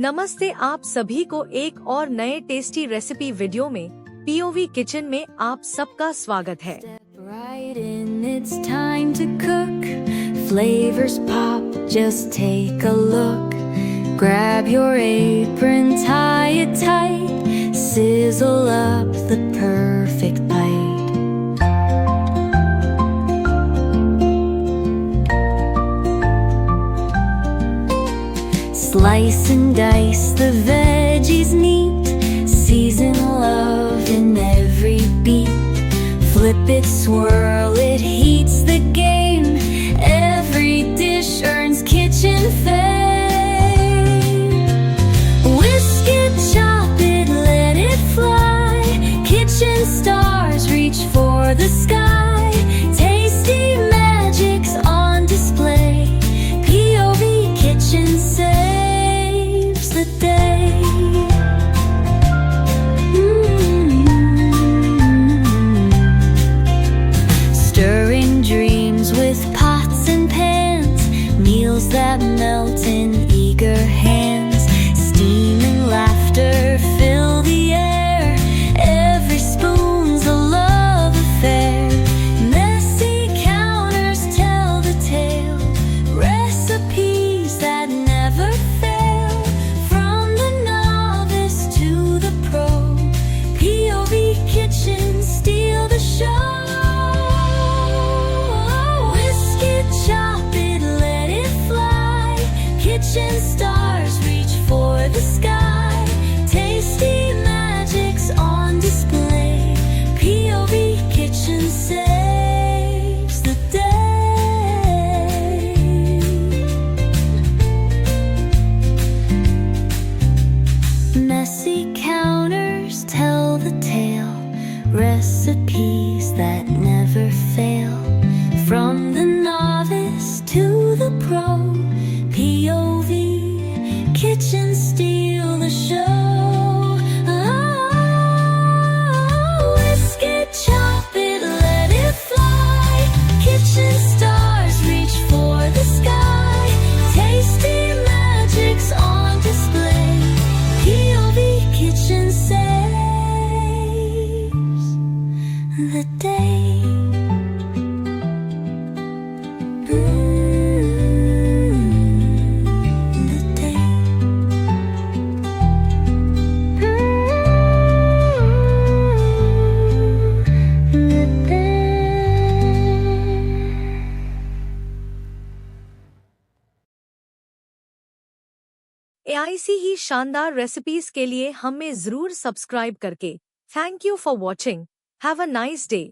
नमस्ते, आप सभी को एक और नए टेस्टी रेसिपी वीडियो में पीओवी किचन में आप सबका स्वागत है। Right in, it's time to cook. Flavors pop, just take a look. Grab your apron, tie it tight. Sizzle up the perfect bite. Slice and dice the veggies neat. Season love in every beat. Flip it, swirl it, heats the game. Every dish earns kitchen fame. Whisk it, chop it, let it fly. Kitchen stars reach for the sky. Tasty magic's on display. POV Kitchen saves the day. Stirring dreams with pots and pans, meals that melt in eager hands. Steam and laughter fill the air. Every spoon's a love affair. Messy counters tell the tale. Recipes that never fail. From the novice to the pro, POV Kitchen steal the show. Chop it, let it fly. Kitchen stars reach for the sky. Tasty magic's on display. POV Kitchen saves the day. Messy counters tell the tale. Recipes that never fail. From the novice to the pro, POV Kitchen steal the show. Whisk it, chop it, let it fly. Kitchen stars reach for the sky. Tasty magic's on display. POV Kitchen saves the day. ऐसी ही शानदार recipes के लिए हमें जरूर subscribe करके। Thank you for watching. Have a nice day.